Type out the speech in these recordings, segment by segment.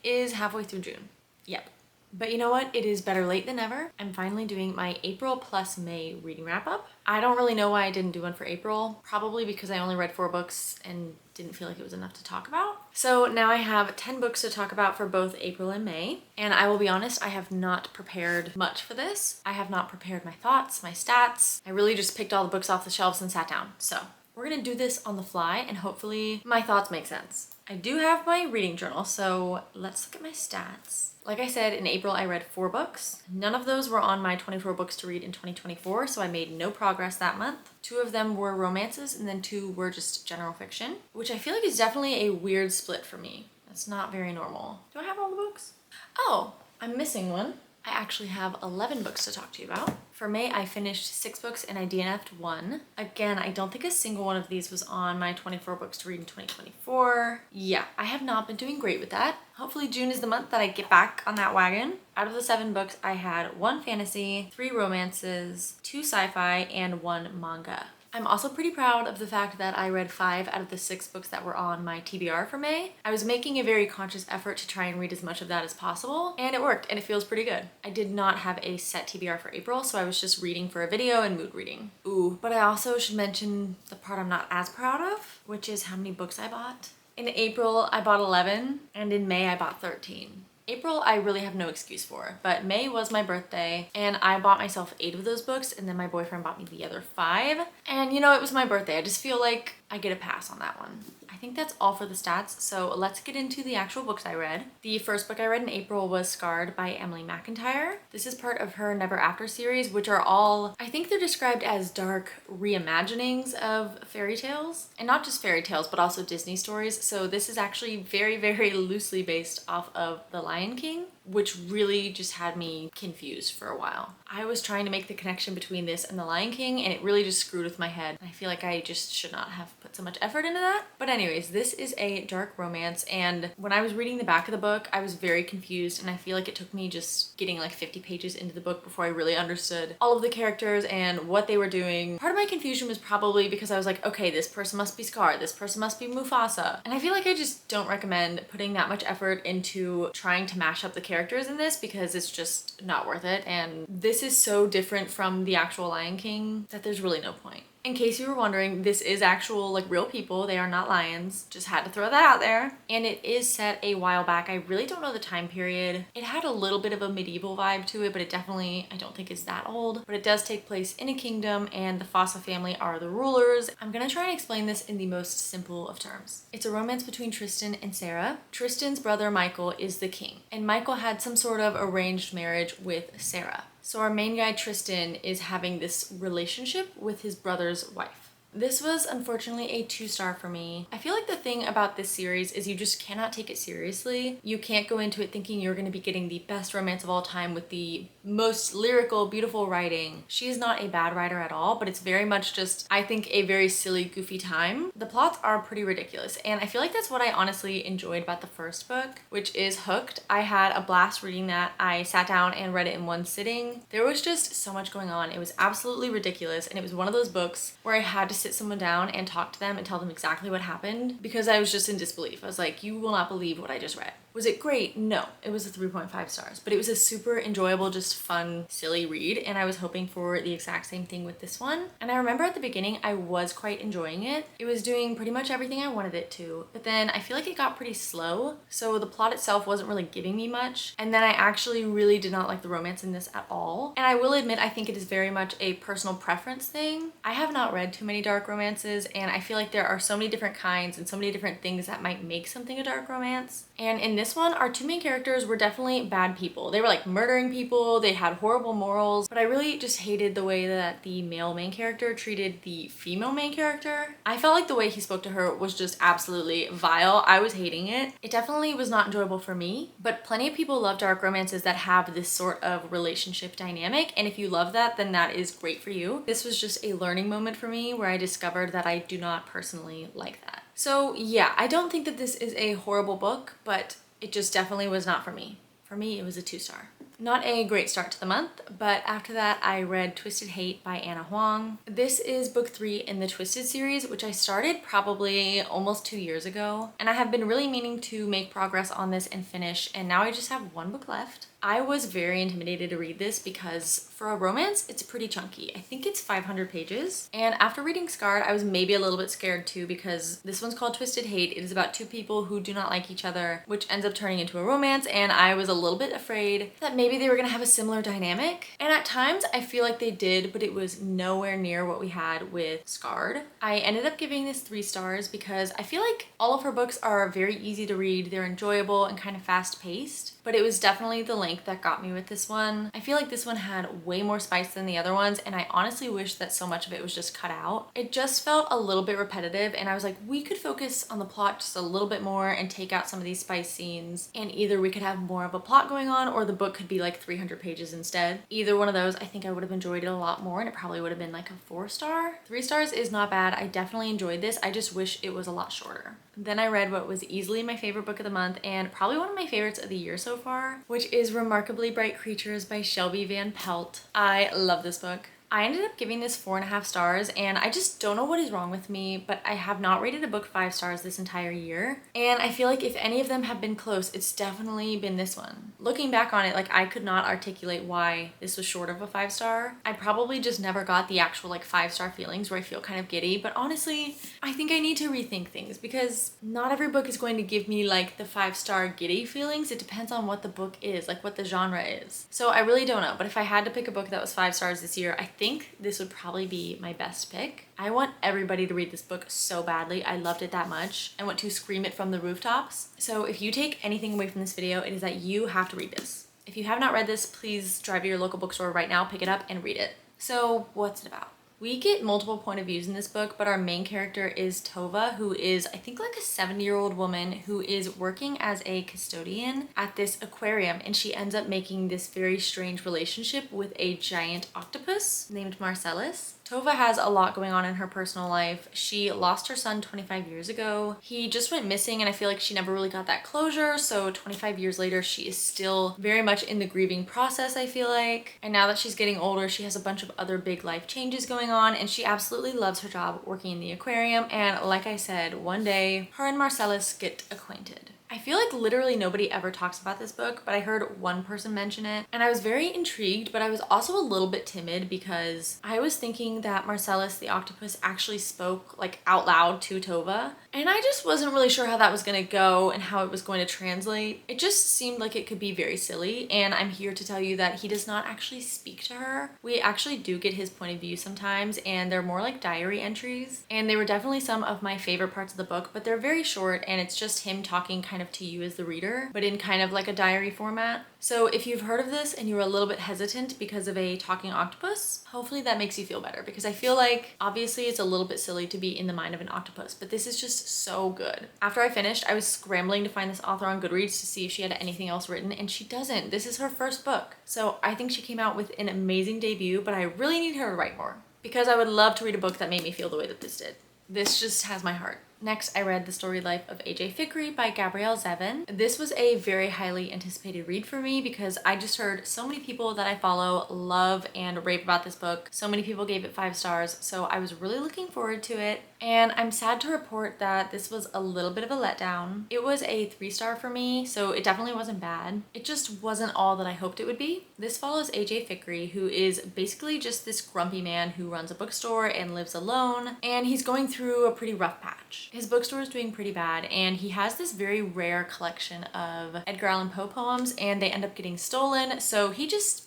is halfway through June. Yep. But you know what? It is better late than never. I'm finally doing my April plus May reading wrap up. I don't really know why I didn't do one for April. Probably because I only read 4 books and didn't feel like it was enough to talk about. So now I have 10 books to talk about for both April and May. And I will be honest, I have not prepared much for this. I have not prepared my thoughts, my stats. I really just picked all the books off the shelves and sat down. So we're gonna do this on the fly and hopefully my thoughts make sense. I do have my reading journal, so let's look at my stats. Like I said, in April I read 4 books. None of those were on my 24 books to read in 2024, so I made no progress that month. 2 of them were romances and then 2 were just general fiction, which I feel like is definitely a weird split for me. That's not very normal. Do I have all the books? Oh, I'm missing one. I actually have 11 books to talk to you about. For May, I finished 6 books and I DNF'd 1. Again, I don't think a single one of these was on my 24 books to read in 2024. Yeah, I have not been doing great with that. Hopefully June is the month that I get back on that wagon. Out of the 7 books, I had 1 fantasy, 3 romances, 2 sci-fi, and 1 manga. I'm also pretty proud of the fact that I read 5 out of the 6 books that were on my TBR for May. I was making a very conscious effort to try and read as much of that as possible, and it worked, and it feels pretty good. I did not have a set TBR for April, so I was just reading for a video and mood reading. Ooh, but I also should mention the part I'm not as proud of, which is how many books I bought. In April, I bought 11, and in May, I bought 13. April, I really have no excuse for, but May was my birthday and I bought myself 8 of those books and then my boyfriend bought me the other 5. And you know, it was my birthday. I just feel like I get a pass on that one. I think that's all for the stats, so let's get into the actual books I read. The first book I read in April was Scarred by Emily McIntyre. This is part of her Never After series, which are all, I think they're described as dark reimaginings of fairy tales. And not just fairy tales, but also Disney stories. So this is actually very, very loosely based off of The Lion King, which really just had me confused for a while. I was trying to make the connection between this and The Lion King and it really just screwed with my head. I feel like I just should not have put so much effort into that. But anyways, this is a dark romance and when I was reading the back of the book, I was very confused and I feel like it took me just getting like 50 pages into the book before I really understood all of the characters and what they were doing. Part of my confusion was probably because I was like, okay, this person must be Scar, this person must be Mufasa. And I feel like I just don't recommend putting that much effort into trying to mash up the characters in this because it's just not worth it. And this is so different from the actual Lion King that there's really no point. In case you were wondering, this is actual like real people. They are not lions. Just had to throw that out there. And it is set a while back. I really don't know the time period. It had a little bit of a medieval vibe to it, but it definitely, I don't think is that old. But it does take place in a kingdom and the Fossa family are the rulers. I'm gonna try and explain this in the most simple of terms. It's a romance between Tristan and Sarah. Tristan's brother Michael is the king and Michael had some sort of arranged marriage with Sarah. So our main guy, Tristan, is having this relationship with his brother's wife. This was unfortunately a 2-star for me. I feel like the thing about this series is you just cannot take it seriously. You can't go into it thinking you're going to be getting the best romance of all time with the most lyrical, beautiful writing. She is not a bad writer at all, but it's very much just, I think, a very silly, goofy time. The plots are pretty ridiculous, and I feel like that's what I honestly enjoyed about the first book, which is Hooked. I had a blast reading that. I sat down and read it in one sitting. There was just so much going on. It was absolutely ridiculous, and it was one of those books where I had to sit someone down and talk to them and tell them exactly what happened because I was just in disbelief. I was like, you will not believe what I just read. Was it great? No, it was a 3.5 stars, but it was a super enjoyable, just fun, silly read. And I was hoping for the exact same thing with this one. And I remember at the beginning, I was quite enjoying it. It was doing pretty much everything I wanted it to, but then I feel like it got pretty slow. So the plot itself wasn't really giving me much. And then I actually really did not like the romance in this at all. And I will admit, I think it is very much a personal preference thing. I have not read too many dark romances, and I feel like there are so many different kinds and so many different things that might make something a dark romance. And in this one, our 2 main characters were definitely bad people. They were like murdering people, they had horrible morals, but I really just hated the way that the male main character treated the female main character. I felt like the way he spoke to her was just absolutely vile. I was hating it. It definitely was not enjoyable for me, but plenty of people love dark romances that have this sort of relationship dynamic, and if you love that, then that is great for you. This was just a learning moment for me where I discovered that I do not personally like that. So yeah, I don't think that this is a horrible book, but it just definitely was not for me. For me, it was a 2-star. Not a great start to the month, but after that I read Twisted Hate by Anna Huang. This is book 3 in the Twisted series, which I started probably almost 2 years ago, and I have been really meaning to make progress on this and finish, and now I just have one book left. I was very intimidated to read this because for a romance, it's pretty chunky. I think it's 500 pages. And after reading Scarred, I was maybe a little bit scared too because this one's called Twisted Hate. It is about two people who do not like each other, which ends up turning into a romance. And I was a little bit afraid that maybe they were gonna have a similar dynamic. And at times I feel like they did, but it was nowhere near what we had with Scarred. I ended up giving this 3 stars because I feel like all of her books are very easy to read. They're enjoyable and kind of fast paced. But it was definitely the length that got me with this one. I feel like this one had way more spice than the other ones, and I honestly wish that so much of it was just cut out. It just felt a little bit repetitive, and I was like, we could focus on the plot just a little bit more and take out some of these spice scenes, and either we could have more of a plot going on or the book could be like 300 pages instead. Either one of those, I think I would have enjoyed it a lot more, and it probably would have been like a 4 star. 3 stars is not bad. I definitely enjoyed this. I just wish it was a lot shorter. Then I read what was easily my favorite book of the month and probably one of my favorites of the year so far, which is Remarkably Bright Creatures by Shelby Van Pelt. I love this book. I ended up giving this 4.5 stars, and I just don't know what is wrong with me, but I have not rated a book 5 stars this entire year. And I feel like if any of them have been close, it's definitely been this one. Looking back on it, like I could not articulate why this was short of a 5 star. I probably just never got the actual like 5 star feelings where I feel kind of giddy, but honestly, I think I need to rethink things because not every book is going to give me like the 5 star giddy feelings. It depends on what the book is, like what the genre is. So I really don't know, but if I had to pick a book that was 5 stars this year, I think this would probably be my best pick. I want everybody to read this book so badly. I loved it that much. I want to scream it from the rooftops. So if you take anything away from this video, it is that you have to read this. If you have not read this, please drive to your local bookstore right now, pick it up and read it. So what's it about? We get multiple point of views in this book, but our main character is Tova, who is, I think, like a 70-year-old woman who is working as a custodian at this aquarium, and she ends up making this very strange relationship with a giant octopus named Marcellus. Tova has a lot going on in her personal life. She lost her son 25 years ago. He just went missing, and I feel like she never really got that closure, so 25 years later, she is still very much in the grieving process, I feel like. And now that she's getting older, she has a bunch of other big life changes going on, and she absolutely loves her job working in the aquarium. And like I said, one day, her and Marcellus get acquainted. I feel like literally nobody ever talks about this book, but I heard one person mention it, and I was very intrigued, but I was also a little bit timid because I was thinking that Marcellus the octopus actually spoke like out loud to Tova, and I just wasn't really sure how that was gonna go and how it was going to translate. It just seemed like it could be very silly, and I'm here to tell you that he does not actually speak to her. We actually do get his point of view sometimes, and they're more like diary entries, and they were definitely some of my favorite parts of the book, but they're very short, and it's just him talking kind of to you as the reader, but in kind of like a diary format. So if you've heard of this and you were a little bit hesitant because of a talking octopus, hopefully that makes you feel better, because I feel like obviously it's a little bit silly to be in the mind of an octopus, but this is just so good. After I finished, I was scrambling to find this author on Goodreads to see if she had anything else written, and she doesn't. This is her first book. So I think she came out with an amazing debut, but I really need her to write more because I would love to read a book that made me feel the way that this did. This just has my heart. Next, I read The Storied Life of A.J. Fikry by Gabrielle Zevin. This was a very highly anticipated read for me because I just heard so many people that I follow love and rave about this book. So many people gave it 5 stars, so I was really looking forward to it. And I'm sad to report that this was a little bit of a letdown. It was a 3 star for me, so it definitely wasn't bad. It just wasn't all that I hoped it would be. This follows A.J. Fikry, who is basically just this grumpy man who runs a bookstore and lives alone, and he's going through a pretty rough patch. His bookstore is doing pretty bad, and he has this very rare collection of Edgar Allan Poe poems, and they end up getting stolen, so he's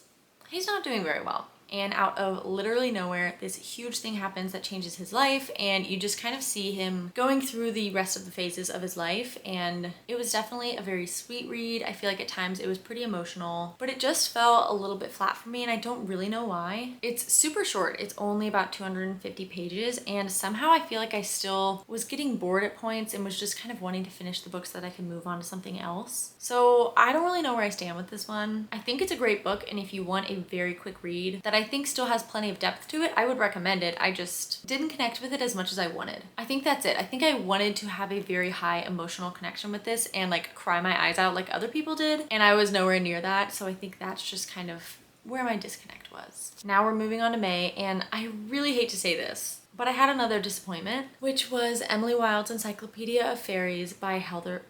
not doing very well. And out of literally nowhere, this huge thing happens that changes his life, and you just kind of see him going through the rest of the phases of his life. And it was definitely a very sweet read. I feel like at times it was pretty emotional, but it just fell a little bit flat for me, and I don't really know why. It's super short. It's only about 250 pages, and somehow I feel like I still was getting bored at points and was just kind of wanting to finish the book so that I could move on to something else. So I don't really know where I stand with this one. I think it's a great book, and if you want a very quick read that I I think still has plenty of depth to it. I would recommend it. I just didn't connect with it as much as I wanted. I think that's it. I think I wanted to have a very high emotional connection with this and like cry my eyes out like other people did, and I was nowhere near that. So I think that's just kind of where my disconnect was. Now we're moving on to May, and I really hate to say this, but I had another disappointment, which was Emily Wilde's Encyclopedia of Fairies by Heather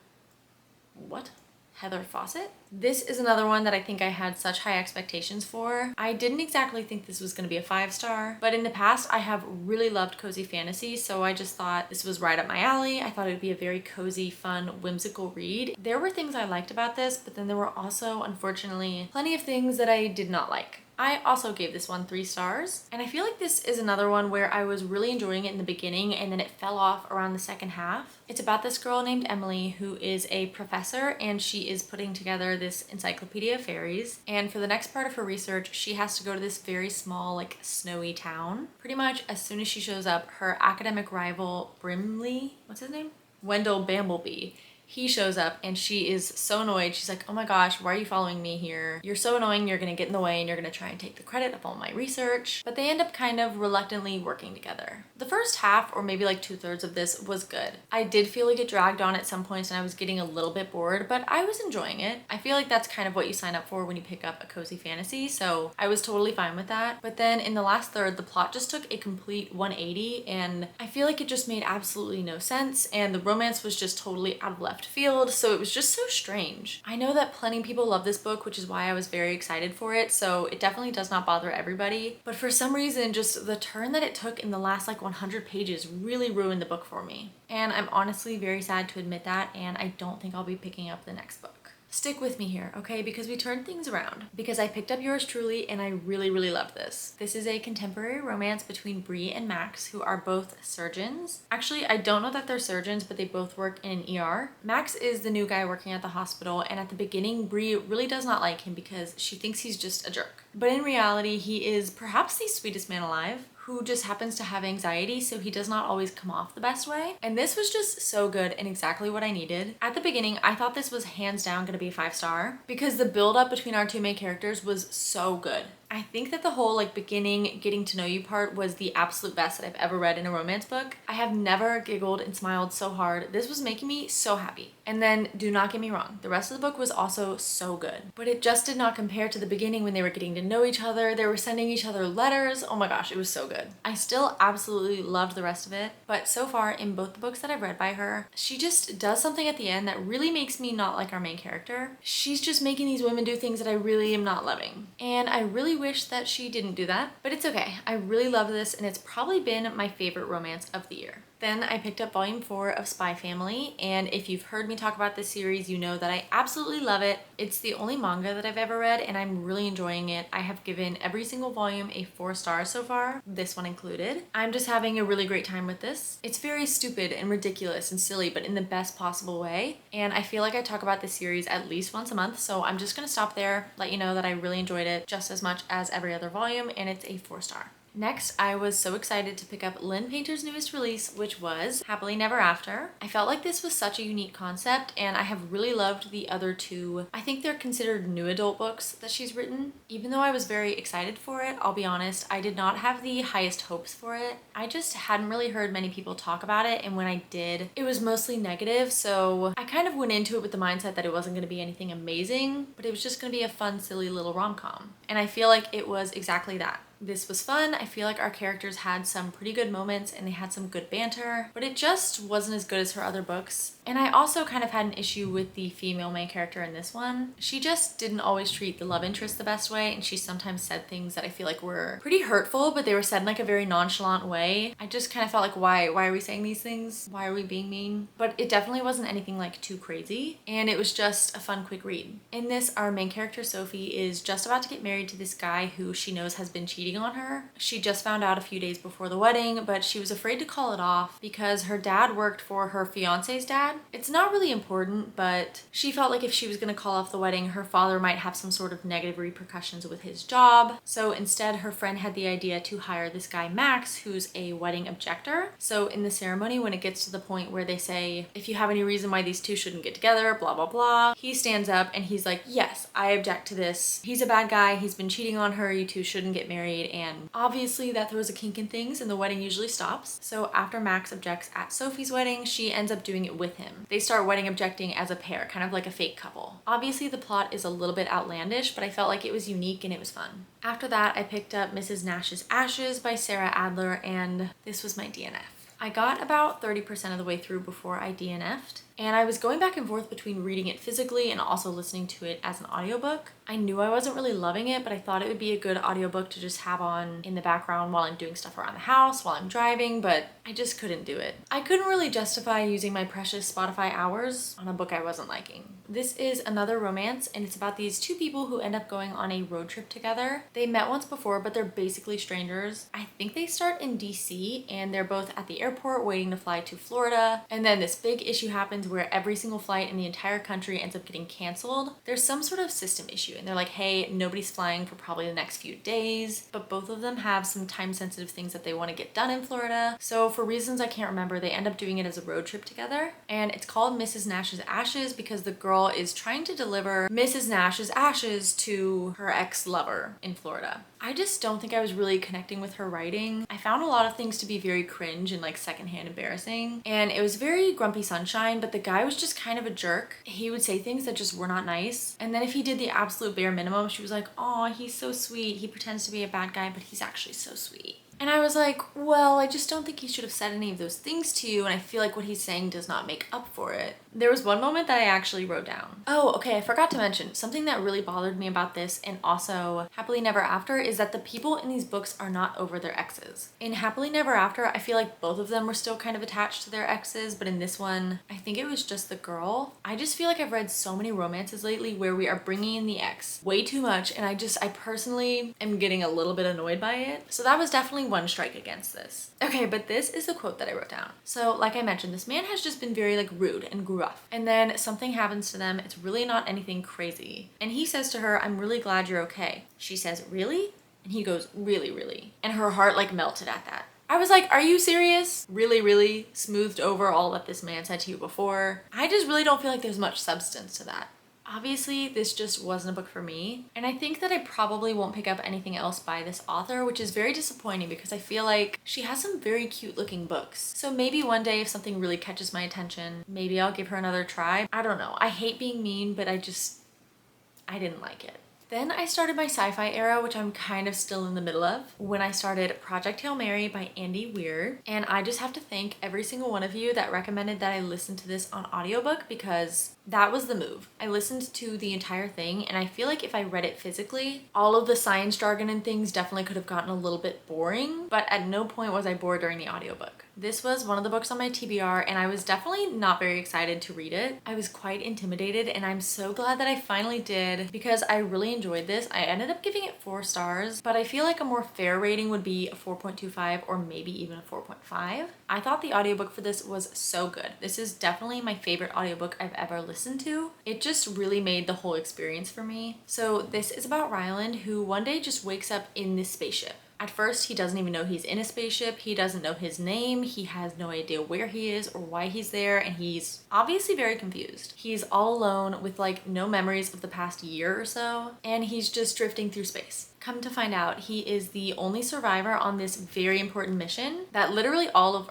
Fawcett. This is another one that I think I had such high expectations for. I didn't exactly think this was going to be a 5-star, but in the past I have really loved cozy fantasy, so I just thought this was right up my alley. I thought it would be a very cozy, fun, whimsical read. There were things I liked about this, but then there were also, unfortunately, plenty of things that I did not like. I also gave this one 3 stars, and I feel like this is another one where I was really enjoying it in the beginning and then it fell off around the second half. It's about this girl named Emily who is a professor, and she is putting together this encyclopedia of fairies, and for the next part of her research she has to go to this very small like snowy town. Pretty much as soon as she shows up, her academic rival Brimley, what's his name? Wendell Bamblebee. He shows up and she is so annoyed. She's like, oh my gosh, why are you following me here? You're so annoying, you're gonna get in the way and you're gonna try and take the credit of all my research. But they end up kind of reluctantly working together. The first half, or maybe like 2/3 of this, was good. I did feel like it dragged on at some points and I was getting a little bit bored, but I was enjoying it. I feel like that's kind of what you sign up for when you pick up a cozy fantasy, so I was totally fine with that. But then in the last third, the plot just took a complete 180 and I feel like it just made absolutely no sense, and the romance was just totally out of left field, so it was just so strange. I know that plenty of people love this book, which is why I was very excited for it, so it definitely does not bother everybody, but for some reason just the turn that it took in the last like 100 pages really ruined the book for me, and I'm honestly very sad to admit that, and I don't think I'll be picking up the next book. Stick with me here, okay? Because we turned things around. Because I picked up Yours Truly and I really, really loved this. This is a contemporary romance between Bree and Max, who are both surgeons. Actually, I don't know that they're surgeons, but they both work in an ER. Max is the new guy working at the hospital, and at the beginning, Bree really does not like him because she thinks he's just a jerk. But in reality, he is perhaps the sweetest man alive, who just happens to have anxiety, so he does not always come off the best way. And this was just so good and exactly what I needed. At the beginning, I thought this was hands down gonna be a 5-star because the build up between our two main characters was so good. I think that the whole like beginning getting to know you part was the absolute best that I've ever read in a romance book. I have never giggled and smiled so hard. This was making me so happy. And then do not get me wrong, the rest of the book was also so good, but it just did not compare to the beginning when they were getting to know each other. They were sending each other letters. Oh my gosh, it was so good. I still absolutely loved the rest of it, but so far in both the books that I've read by her, she just does something at the end that really makes me not like our main character. She's just making these women do things that I really am not loving, and I really wish that she didn't do that, but it's okay. I really love this, and it's probably been my favorite romance of the year. Then I picked up volume 4 of Spy Family, and if you've heard me talk about this series, you know that I absolutely love it. It's the only manga that I've ever read, and I'm really enjoying it. I have given every single volume a 4 stars so far, this one included. I'm just having a really great time with this. It's very stupid and ridiculous and silly, but in the best possible way, and I feel like I talk about this series at least once a month, so I'm just gonna stop there, let you know that I really enjoyed it just as much as every other volume, and it's a 4-star. Next, I was so excited to pick up Lynn Painter's newest release, which was Happily Never After. I felt like this was such a unique concept, and I have really loved the other two. I think they're considered new adult books that she's written. Even though I was very excited for it, I'll be honest, I did not have the highest hopes for it. I just hadn't really heard many people talk about it, and when I did, it was mostly negative, so I kind of went into it with the mindset that it wasn't going to be anything amazing, but it was just going to be a fun, silly little rom-com. And I feel like it was exactly that. This was fun. I feel like our characters had some pretty good moments and they had some good banter, but it just wasn't as good as her other books. And I also kind of had an issue with the female main character in this one. She just didn't always treat the love interest the best way, and she sometimes said things that I feel like were pretty hurtful, but they were said in like a very nonchalant way. I just kind of felt like, why are we saying these things? Why are we being mean? But it definitely wasn't anything like too crazy, and it was just a fun, quick read. In this, our main character, Sophie, is just about to get married to this guy who she knows has been cheating on her. She just found out a few days before the wedding, but she was afraid to call it off because her dad worked for her fiance's dad. It's not really important, but she felt like if she was going to call off the wedding, her father might have some sort of negative repercussions with his job. So instead, her friend had the idea to hire this guy, Max, who's a wedding objector. So in the ceremony, when it gets to the point where they say, if you have any reason why these two shouldn't get together, blah, blah, blah, he stands up and he's like, yes, I object to this. He's a bad guy. He's been cheating on her. You two shouldn't get married. married, and obviously that throws a kink in things and the wedding usually stops. So after Max objects at Sophie's wedding, she ends up doing it with him. They start wedding objecting as a pair, kind of like a fake couple. Obviously the plot is a little bit outlandish, but I felt like it was unique and it was fun. After that, I picked up Mrs. Nash's Ashes by Sarah Adler, and this was my DNF. I got about 30% of the way through before I DNF'd, and I was going back and forth between reading it physically and also listening to it as an audiobook. I knew I wasn't really loving it, but I thought it would be a good audiobook to just have on in the background while I'm doing stuff around the house, while I'm driving, but I just couldn't do it. I couldn't really justify using my precious Spotify hours on a book I wasn't liking. This is another romance, and it's about these two people who end up going on a road trip together. They met once before, but they're basically strangers. I think they start in DC, and they're both at the airport waiting to fly to Florida, and then this big issue happens where every single flight in the entire country ends up getting canceled. There's some sort of system issue, and they're like, hey, nobody's flying for probably the next few days, but both of them have some time-sensitive things that they want to get done in Florida. So for reasons I can't remember, they end up doing it as a road trip together, and it's called Mrs. Nash's Ashes because the girl is trying to deliver Mrs. Nash's ashes to her ex-lover in Florida. I just don't think I was really connecting with her writing. I found a lot of things to be very cringe and like secondhand embarrassing, and it was very Grumpy Sunshine, but the guy was just kind of a jerk. He would say things that just were not nice, and then if he did the absolute bare minimum, she was like, oh, he's so sweet. He pretends to be a bad guy, but he's actually so sweet. And I was like, well, I just don't think he should have said any of those things to you, and I feel like what he's saying does not make up for it. There was one moment that I actually wrote down. Oh, okay, I forgot to mention, something that really bothered me about this and also Happily Never After is that the people in these books are not over their exes. In Happily Never After, I feel like both of them were still kind of attached to their exes, but in this one, I think it was just the girl. I just feel like I've read so many romances lately where we are bringing in the ex way too much, and I personally am getting a little bit annoyed by it. So that was definitely one strike against this. Okay, but this is the quote that I wrote down. So like I mentioned, this man has just been very like rude and gruff, and then something happens to them. It's really not anything crazy, and he says to her, I'm really glad you're okay. She says, really? And he goes, really, really. And her heart like melted at that. I was like, are you serious? Really, really smoothed over all that this man said to you before? I just really don't feel like there's much substance to that. Obviously, this just wasn't a book for me, and I think that I probably won't pick up anything else by this author, which is very disappointing because I feel like she has some very cute looking books. So maybe one day if something really catches my attention, maybe I'll give her another try. I don't know. I hate being mean, but I didn't like it. Then I started my sci-fi era, which I'm kind of still in the middle of, when I started Project Hail Mary by Andy Weir. And I just have to thank every single one of you that recommended that I listen to this on audiobook because that was the move. I listened to the entire thing, and I feel like if I read it physically, all of the science jargon and things definitely could have gotten a little bit boring, but at no point was I bored during the audiobook. This was one of the books on my TBR, and I was definitely not very excited to read it. I was quite intimidated, and I'm so glad that I finally did because I really enjoyed this. I ended up giving it 4 stars, but I feel like a more fair rating would be a 4.25 or maybe even a 4.5. I thought the audiobook for this was so good. This is definitely my favorite audiobook I've ever listened to. It just really made the whole experience for me. So this is about Ryland, who one day just wakes up in this spaceship. At first, he doesn't even know he's in a spaceship. He doesn't know his name. He has no idea where he is or why he's there, and he's obviously very confused. He's all alone with like no memories of the past year or so, and he's just drifting through space. Come to find out, he is the only survivor on this very important mission that literally all of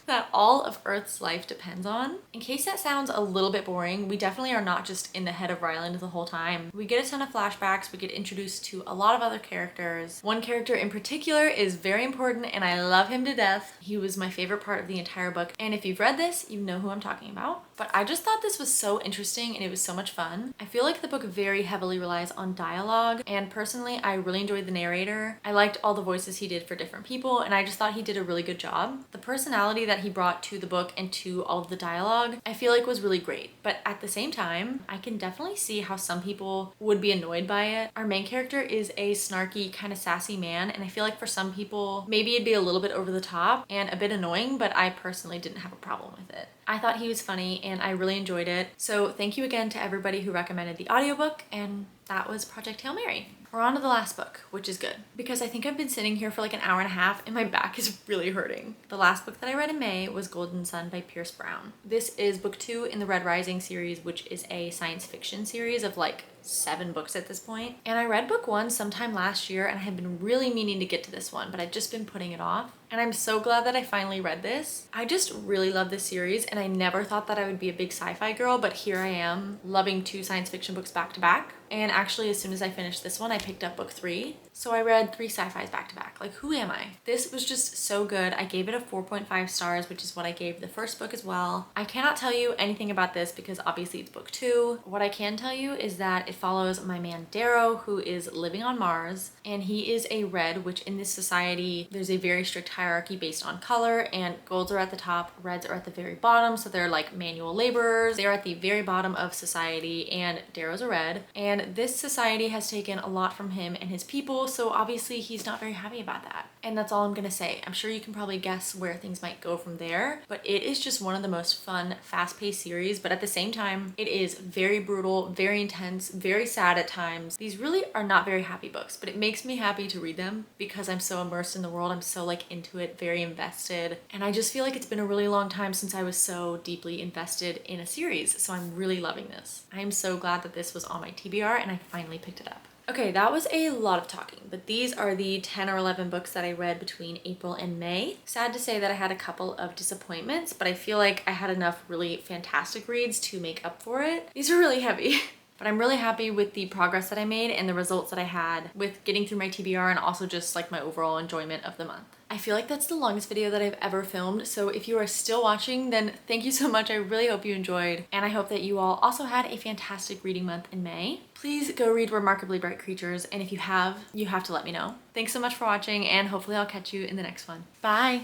that all of Earth's life depends on. In case that sounds a little bit boring, we definitely are not just in the head of Ryland the whole time. We get a ton of flashbacks, we get introduced to a lot of other characters. One character in particular is very important and I love him to death. He was my favorite part of the entire book, and if you've read this, you know who I'm talking about. But I just thought this was so interesting and it was so much fun. I feel like the book very heavily relies on dialogue, and personally I really enjoyed the narrator. I liked all the voices he did for different people, and I just thought he did a really good job. The personality that he brought to the book and to all of the dialogue I feel like was really great, but at the same time I can definitely see how some people would be annoyed by it. Our main character is a snarky, kind of sassy man, and I feel like for some people maybe it'd be a little bit over the top and a bit annoying, but I personally didn't have a problem with it. I thought he was funny and I really enjoyed it. So thank you again to everybody who recommended the audiobook, and that was Project Hail Mary. We're on to the last book, which is good because I think I've been sitting here for like an hour and a half and my back is really hurting. The last book that I read in May was Golden Sun by Pierce Brown. This is book 2 in the Red Rising series, which is a science fiction series of like 7 books at this point. And I read book 1 sometime last year and I had been really meaning to get to this one, but I've just been putting it off. And I'm so glad that I finally read this. I just really love this series and I never thought that I would be a big sci-fi girl, but here I am loving 2 science fiction books back to back. And actually, as soon as I finished this one, I picked up book 3. So I read 3 sci-fis back to back. Like, who am I? This was just so good. I gave it a 4.5 stars, which is what I gave the first book as well. I cannot tell you anything about this because obviously it's book 2. What I can tell you is that it follows my man Darrow, who is living on Mars, and he is a red, which in this society, there's a very strict hierarchy based on color, and golds are at the top, reds are at the very bottom, so they're like manual laborers. They're at the very bottom of society, and Darrow's a red. And this society has taken a lot from him and his people, so obviously he's not very happy about that. And that's all I'm gonna say. I'm sure you can probably guess where things might go from there, but it is just one of the most fun, fast-paced series, but at the same time, it is very brutal, very intense, very sad at times. These really are not very happy books, but it makes me happy to read them because I'm so immersed in the world. I'm so like into it, very invested. And I just feel like it's been a really long time since I was so deeply invested in a series, so I'm really loving this. I'm so glad that this was on my TBR and I finally picked it up. Okay, that was a lot of talking, but these are the 10 or 11 books that I read between April and May. Sad to say that I had a couple of disappointments, but I feel like I had enough really fantastic reads to make up for it. These are really heavy. But I'm really happy with the progress that I made and the results that I had with getting through my TBR and also just like my overall enjoyment of the month. I feel like that's the longest video that I've ever filmed, so if you are still watching, then thank you so much. I really hope you enjoyed, and I hope that you all also had a fantastic reading month in May. Please go read Remarkably Bright Creatures, and if you have to let me know. Thanks so much for watching, and hopefully I'll catch you in the next one. Bye!